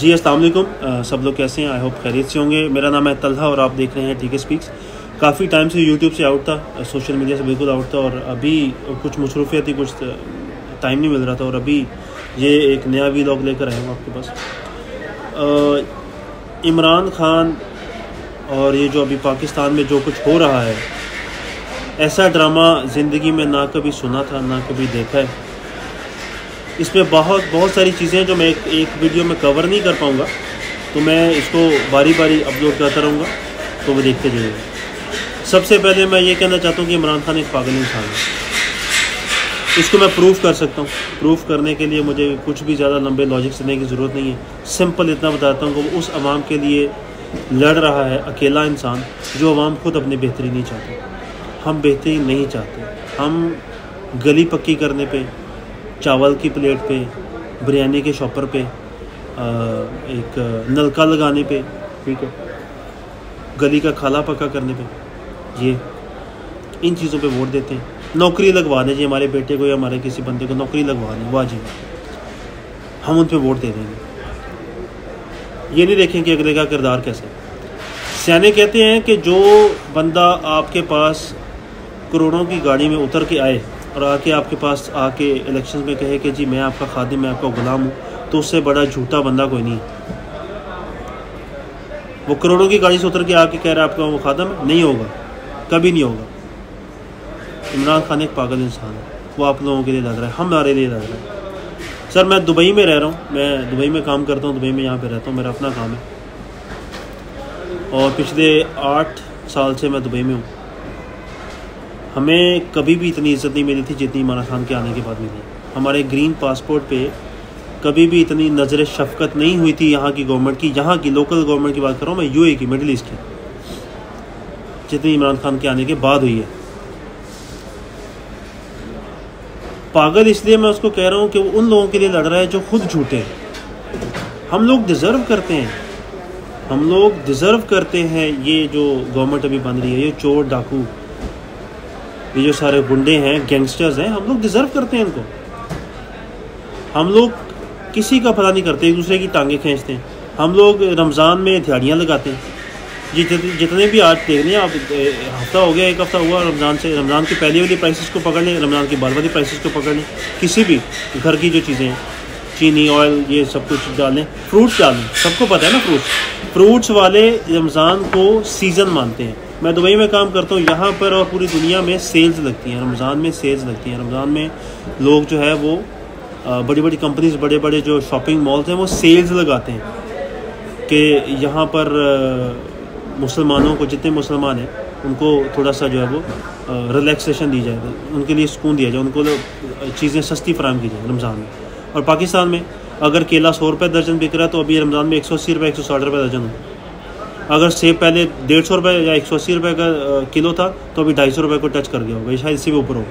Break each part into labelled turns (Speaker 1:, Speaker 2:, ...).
Speaker 1: जी अस्सलाम वालेकुम, सब लोग कैसे हैं? आई होप खैरियत से होंगे। मेरा नाम है तलहा और आप देख रहे हैं TK स्पीक्स। काफ़ी टाइम से यूट्यूब से आउट था, सोशल मीडिया से बिल्कुल आउट था और अभी कुछ मसरूफियत थी, कुछ टाइम नहीं मिल रहा था और अभी ये एक नया वीलॉग लेकर आया हूँ आपके पास। इमरान खान और ये जो अभी पाकिस्तान में जो कुछ हो रहा है, ऐसा ड्रामा ज़िंदगी में ना कभी सुना था ना कभी देखा है। इसमें बहुत सारी चीज़ें हैं जो मैं एक वीडियो में कवर नहीं कर पाऊँगा, तो मैं इसको बारी बारी अपलोड करता रहूँगा, तो वो देखते जाइएगा। सबसे पहले मैं ये कहना चाहता हूँ कि इमरान खान एक पागल इंसान है। इसको मैं प्रूफ कर सकता हूँ। प्रूफ करने के लिए मुझे कुछ भी ज़्यादा लंबे लॉजिक से देने की ज़रूरत नहीं है। सिंपल इतना बताता हूँ कि वो उस अवाम के लिए लड़ रहा है, अकेला इंसान, जो अवाम खुद अपनी बेहतरी नहीं चाहती। हम बेहतरी नहीं चाहते। हम गली पक्की करने पे, चावल की प्लेट पे, बिरयानी के शॉपर पे, एक नलका लगाने पे, ठीक है, गली का खाला पक्का करने पे, ये इन चीज़ों पे वोट देते हैं। नौकरी लगवा दें जी, हमारे बेटे को या हमारे किसी बंदे को नौकरी लगवा दें, वाह जी, हम उन पे वोट दे देंगे। ये नहीं देखें कि अगले का किरदार कैसा है। सियाने कहते हैं कि जो बंदा आपके पास करोड़ों की गाड़ी में उतर के आए और आके आपके पास आके इलेक्शन में कहे कि जी मैं आपका खादिम, मैं आपका गुलाम हूँ, तो उससे बड़ा झूठा बंदा कोई नहीं। वो करोड़ों की गाड़ी से उतर के आके कह रहा है आपका वो खादिम, नहीं होगा, कभी नहीं होगा। इमरान खान एक पागल इंसान है। वो आप लोगों के लिए लग रहा है, हमारे लिए लग रहा है। सर मैं दुबई में रह रहा हूँ, मैं दुबई में काम करता हूँ, दुबई में यहाँ पे रहता हूँ, मेरा अपना काम है और पिछले 8 साल से मैं दुबई में हूँ। हमें कभी भी इतनी इज़्ज़त नहीं मिली थी जितनी इमरान खान के आने के बाद मिली। हमारे ग्रीन पासपोर्ट पे कभी भी इतनी नज़र शफ़क़त नहीं हुई थी यहाँ की गवर्नमेंट की, यहाँ की लोकल गवर्नमेंट की बात कर रहा हूँ मैं, UAE की, मिडिल ईस्ट की, जितनी इमरान खान के आने के बाद हुई है। पागल इसलिए मैं उसको कह रहा हूँ कि वो उन लोगों के लिए लड़ रहा है जो खुद झूठे हैं। हम लोग डिज़र्व करते हैं, हम लोग डिज़र्व करते हैं ये जो गवर्नमेंट अभी बन रही है, ये चोर डाकू, ये जो सारे गुंडे हैं, गैंगस्टर्स हैं, हम लोग डिज़र्व करते हैं इनको। हम लोग किसी का भला नहीं करते, एक दूसरे की टांगें खींचते हैं। हम लोग रमज़ान में दिहाड़ियाँ लगाते हैं। जितने भी आज देख लें आप, हफ्ता हो गया, एक हफ्ता हुआ रमज़ान से, रमज़ान की पहली वाली प्राइसेस को पकड़ लें, रमज़ान की बाद वाली प्राइसेस को पकड़ लें, किसी भी घर की जो चीज़ें हैं, चीनी, ऑयल, ये सब कुछ डालें, फ्रूट्स डालें, सबको पता है ना, फ्रूट्स वाले रमज़ान को सीज़न मानते हैं। मैं दुबई में काम करता हूँ, यहाँ पर और पूरी दुनिया में सेल्स लगती हैं, रमज़ान में सेल्स लगती हैं। रमज़ान में लोग जो है वो बड़ी बड़ी कंपनीज, बड़े बड़े जो शॉपिंग मॉल्स हैं, वो सेल्स लगाते हैं कि यहाँ पर मुसलमानों को, जितने मुसलमान हैं उनको थोड़ा सा जो है वो रिलैक्सेशन दी जाए, उनके लिए सुकून दिया जाए, उनको चीज़ें सस्ती फराहम की जाए रमज़ान में। और पाकिस्तान में अगर केला 100 रुपये दर्जन बिक रहा है, तो अभी रमज़ान में 180 रुपये, 160 रुपये दर्जन हो। अगर सेब पहले 150 रुपये या 180 रुपये का किलो था, तो अभी 250 रुपये को टच कर गया होगा, शायद इससे भी ऊपर हो,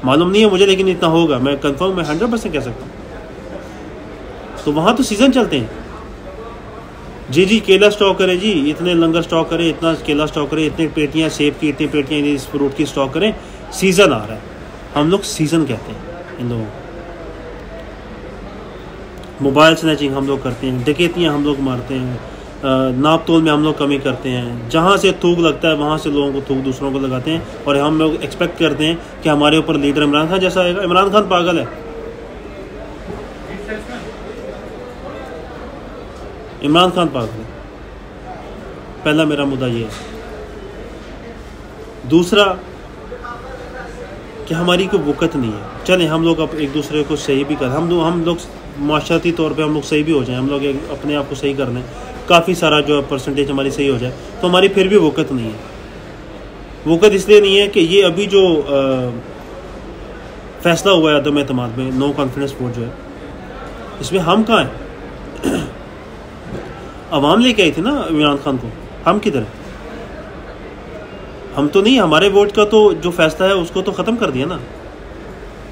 Speaker 1: मालूम नहीं है मुझे, लेकिन इतना होगा, मैं कंफर्म, मैं 100% कह सकता हूँ। तो वहाँ तो सीज़न चलते हैं, जी केला स्टॉक करें जी, इतने लंगर स्टॉक करें, इतना केला स्टॉक करें, इतनी पेटियाँ सेब की, इतनी पेटियाँ इस फ्रूट की स्टॉक करें, सीज़न आ रहा है। हम लोग सीज़न कहते हैं इन लोगों। मोबाइल स्नैचिंग हम लोग करते हैं, डकैतियाँ हम लोग मारते हैं, नाप तोल में हम लोग कमी करते हैं, जहाँ से थूक लगता है वहाँ से लोगों को थूक दूसरों को लगाते हैं और हम लोग एक्सपेक्ट करते हैं कि हमारे ऊपर लीडर इमरान खान जैसा आएगा। इमरान खान पागल है। इमरान खान पागल है। पहला मेरा मुद्दा ये है। दूसरा कि हमारी कोई वक़्त नहीं है। चलें हम लोग अब एक दूसरे को सही भी कर, हम लोग माशरती तौर पे हम लोग सही भी हो जाएं, हम लोग अपने आप को सही कर लें, काफ़ी सारा जो परसेंटेज हमारी सही हो जाए, तो हमारी फिर भी वक़्त नहीं है। वक़्त इसलिए नहीं है कि ये अभी जो फैसला हुआ है अदम एतमाद में, नो कॉन्फिडेंस वोट जो है, इसमें हम कहाँ हैं? अवाम लेके आई थी ना इमरान खान को, हम किधर हैं? हम तो नहीं, हमारे वोट का तो जो फैसला है उसको तो ख़त्म कर दिया ना।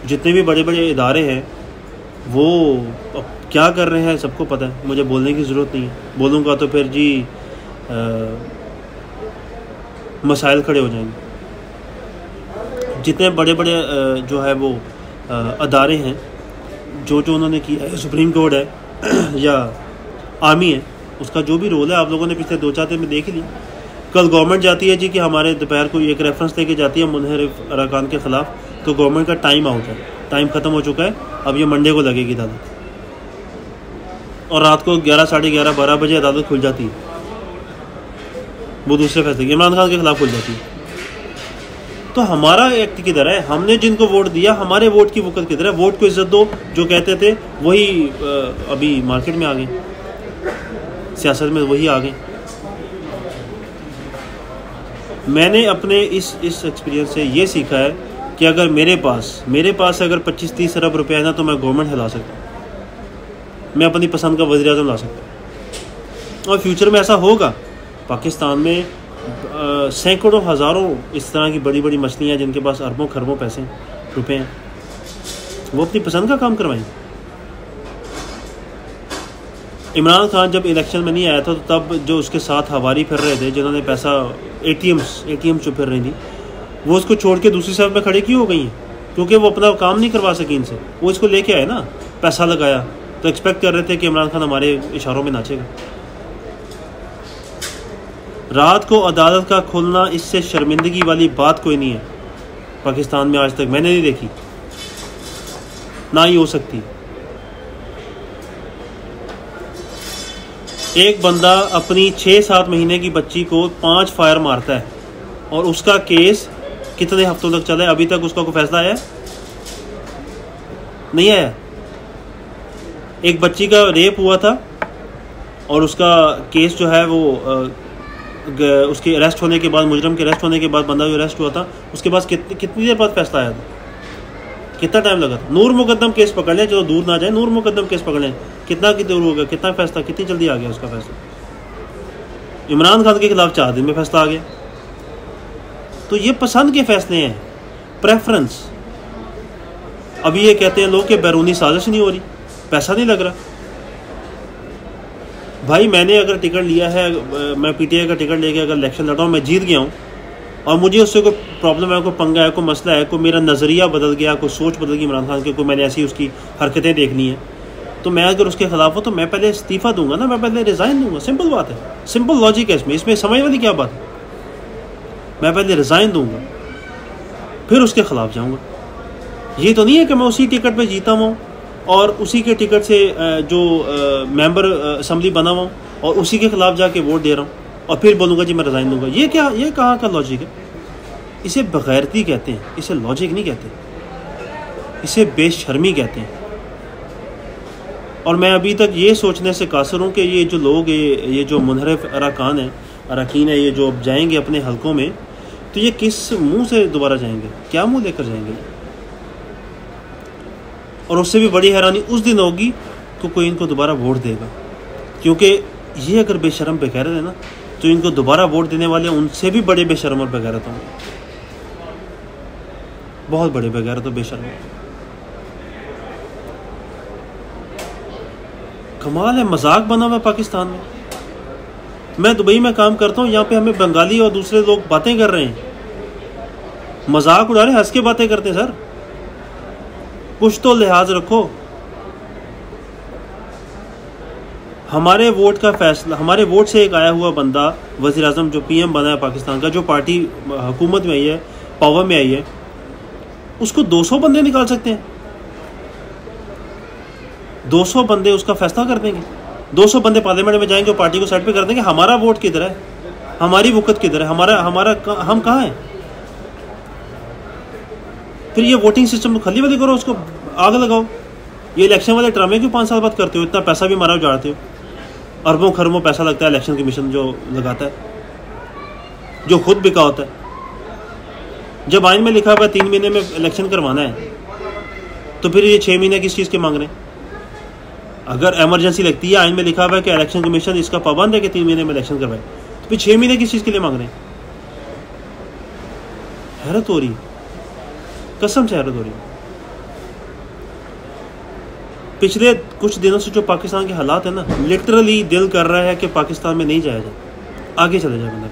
Speaker 1: जितने भी बड़े बड़े इदारे हैं वो अब क्या कर रहे हैं सबको पता है, मुझे बोलने की ज़रूरत नहीं है। बोलूँगा तो फिर जी मसाइल खड़े हो जाएंगे। जितने बड़े बड़े जो है वो अदारे हैं, जो उन्होंने किया है, सुप्रीम कोर्ट है या आर्मी है, उसका जो भी रोल है आप लोगों ने पिछले 2-4 दिन में देख ही लिया। कल गवर्नमेंट जाती है जी कि हमारे दोपहर को एक रेफरेंस लेके जाती है मुनहरिफ अरकान के ख़िलाफ़, तो गवर्नमेंट का टाइम आउट है, टाइम ख़त्म हो चुका है, अब ये मंडे को लगेगी अदालत। और रात को 11, साढ़े 11, 12 बजे अदालत खुल जाती है, वो दूसरे फैसले इमरान खान के खिलाफ खुल जाती है। तो हमारा एक्ट किधर है? हमने जिनको वोट दिया, हमारे वोट की वक़्त किधर है? वोट को इज्जत दो जो कहते थे, वही अभी मार्केट में आ गए, सियासत में वही आ गए। मैंने अपने इस एक्सपीरियंस से ये सीखा है कि अगर मेरे पास अगर 25-30 अरब रुपया है ना, तो मैं गवर्नमेंट हिला सकता हूँ, मैं अपनी पसंद का वज़ीर आज़म ला सकता हूँ। और फ्यूचर में ऐसा होगा। पाकिस्तान में सैकड़ों हज़ारों इस तरह की बड़ी बड़ी मछलियाँ हैं जिनके पास अरबों खरबों पैसे रुपए हैं, वो अपनी पसंद का काम करवाएंगे। इमरान खान जब इलेक्शन में नहीं आया था, तो तब जो उसके साथ हवारी फिर रहे थे, जिन्होंने पैसा एटीएम जो फिर रही थी, वो उसको छोड़ के दूसरी साइड में खड़े क्यों हो गई हैं? क्योंकि वो अपना काम नहीं करवा सकी इनसे। वो इसको लेके आए ना, पैसा लगाया, तो एक्सपेक्ट कर रहे थे कि इमरान खान हमारे इशारों में नाचेगा। रात को अदालत का खुलना, इससे शर्मिंदगी वाली बात कोई नहीं है पाकिस्तान में, आज तक मैंने नहीं देखी, ना ही हो सकती। एक बंदा अपनी 6-7 महीने की बच्ची को 5 फायर मारता है और उसका केस कितने हफ्तों तक चला है, अभी तक उसका कोई फैसला आया नहीं आया। एक बच्ची का रेप हुआ था और उसका केस जो है वो उसके अरेस्ट होने के बाद, मुजरम के अरेस्ट होने के बाद, बंदा जो अरेस्ट हुआ था उसके पास कितनी देर बाद फैसला आया था, कितना टाइम लगा था। नूर मुकद्दम केस पकड़ लें, चलो दूर ना जाए, नूर मुकद्दम केस पकड़ लें, कितना की दूर हो गया, कितना फैसला कितनी जल्दी आ गया उसका फैसला। इमरान खान के खिलाफ 4 दिन में फैसला आ गया। तो ये पसंद के फैसले हैं, प्रेफरेंस। अभी ये कहते हैं लोग कि बैरूनी साजिश नहीं हो रही, पैसा नहीं लग रहा। भाई मैंने अगर टिकट लिया है, मैं पीटीआई का टिकट लेके अगर इलेक्शन लड़ा हूँ, मैं जीत गया हूँ, और मुझे उससे कोई प्रॉब्लम है, कोई पंगा है, कोई मसला है, कोई मेरा नज़रिया बदल गया, कोई सोच बदल गई इमरान खान की, कोई मैंने ऐसी उसकी हरकतें देखनी है, तो मैं अगर उसके खिलाफ हूँ तो मैं पहले इस्तीफ़ा दूंगा ना, मैं पहले रिज़ाइन दूंगा। सिंपल बात है, सिंपल लॉजिक है इसमें समझ वाली क्या बात है। मैं पहले रिज़ाइन दूंगा, फिर उसके खिलाफ जाऊँगा। ये तो नहीं है कि मैं उसी टिकट पर जीता हूँ और उसी के टिकट से जो मेंबर असम्बली बना हुआ और उसी के खिलाफ जाके वोट दे रहा हूँ और फिर बोलूँगा जी मैं रिज़ाइन दूंगा। ये क्या, ये कहाँ का लॉजिक है? इसे बगैरती कहते हैं, इसे लॉजिक नहीं कहते, इसे बेशर्मी कहते हैं। और मैं अभी तक ये सोचने से कासर हूँ कि ये जो लोग, ये जो मुनहरिफ अरकान है, अरकान है, ये जो अब जाएंगे अपने हलकों में, तो ये किस मुँह से दोबारा जाएंगे, क्या मुँह लेकर जाएंगे? और उससे भी बड़ी हैरानी उस दिन होगी तो कोई इनको दोबारा वोट देगा, क्योंकि ये अगर बेशर्म बेगैरत है ना, तो इनको दोबारा वोट देने वाले उनसे भी बड़े बेशर्म और बेगैरत होंगे, बहुत बड़े बेगैरत और बेशर्म। कमाल है, मजाक बना हुआ पाकिस्तान में। मैं दुबई में काम करता हूँ, यहाँ पे हमें बंगाली और दूसरे लोग बातें कर रहे हैं, मजाक उड़ा रहे, हंस के बातें करते हैं। सर कुछ तो लिहाज रखो। हमारे वोट का फैसला, हमारे वोट से एक आया हुआ बंदा वज़ीर आज़म जो पीएम बना है पाकिस्तान का, जो पार्टी हुकूमत में आई है, पावर में आई है, उसको 200 बंदे निकाल सकते हैं। 200 बंदे उसका फैसला कर देंगे। 200 बंदे पार्लियामेंट में जाएंगे और पार्टी को साइड पे कर देंगे। हमारा वोट किधर है, हमारी वक़्त किधर है, हम कहाँ हैं? फिर ये वोटिंग सिस्टम को खली वली करो, उसको आग लगाओ। ये इलेक्शन वाले ड्रामे क्यों 5 साल बाद करते हो? इतना पैसा भी मारा उजाड़ते हो, अरबों खरबों पैसा लगता है इलेक्शन कमीशन जो लगाता है, जो खुद बिका होता है। जब आइन में लिखा हुआ 3 महीने में इलेक्शन करवाना है, तो फिर ये 6 महीने किस चीज़ के मांग रहे हैं? अगर एमरजेंसी लगती है, आइन में लिखा हुआ है कि इलेक्शन कमीशन इसका पाबंद है कि 3 महीने में इलेक्शन करवाए, तो फिर 6 महीने किस चीज़ के लिए मांग रहे हैं? हैरत हो रही है, कसम से हैरत हो रही है। पिछले कुछ दिनों से जो पाकिस्तान के हालात है ना, लिटरली दिल कर रहा है कि पाकिस्तान में नहीं जाया जाए, आगे चले जाए बंदा।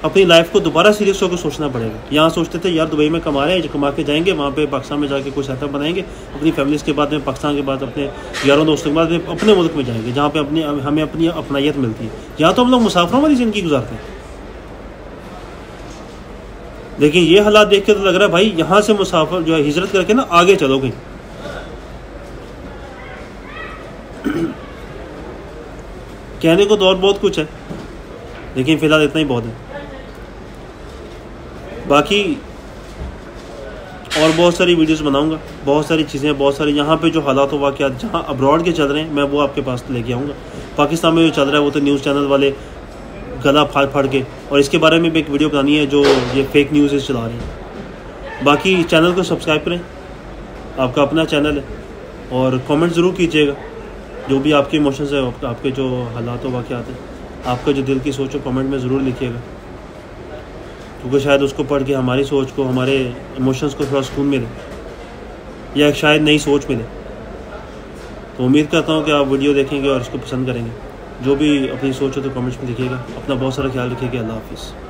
Speaker 1: अपनी लाइफ को दोबारा सीरियस होकर सोचना पड़ेगा। यहाँ सोचते थे यार दुबई में कमा रहे हैं, जो कमा के जाएंगे वहाँ पे पाकिस्तान में जाके कोई सेटअप बनाएंगे, अपनी फैमिलीज़ के बाद में पाकिस्तान के बाद अपने यारों दोस्तों के बाद में अपने मुल्क में जाएंगे जहाँ पे हमें अपनी अपनायत मिलती है। यहाँ तो हम लोग मुसाफिरों वाली ज़िंदगी गुजारते हैं। लेकिन ये हालात देख के तो लग रहा है भाई यहाँ से मुसाफिर जो है हिजरत करके ना आगे चलो कहीं। कहने को तो और बहुत कुछ है, लेकिन फ़िलहाल इतना ही बहुत है। बाकी और बहुत सारी वीडियोस बनाऊंगा, बहुत सारी चीज़ें, बहुत सारी यहाँ पे जो हालात वाक़यात जहाँ अब्रॉड के चल रहे हैं मैं वो आपके पास लेके आऊँगा। पाकिस्तान में जो चल रहा है वो तो न्यूज़ चैनल वाले गला फाड़ के, और इसके बारे में भी एक वीडियो बनानी है जो ये फेक न्यूज़ चला रहे हैं। बाकी चैनल को सब्सक्राइब करें, आपका अपना चैनल है, और कमेंट ज़रूर कीजिएगा जो भी आपके इमोशंस है, आपके जो हालात वाक़यात हैं, आपका जो दिल की सोच हो कमेंट में ज़रूर लिखिएगा, क्योंकि शायद उसको पढ़ के हमारी सोच को, हमारे इमोशंस को थोड़ा सुकून मिले या शायद नई सोच मिले। तो उम्मीद करता हूँ कि आप वीडियो देखेंगे और इसको पसंद करेंगे। जो भी अपनी सोच हो तो कमेंट्स में लिखिएगा। अपना बहुत सारा ख्याल रखिएगा। अल्लाह हाफिज़।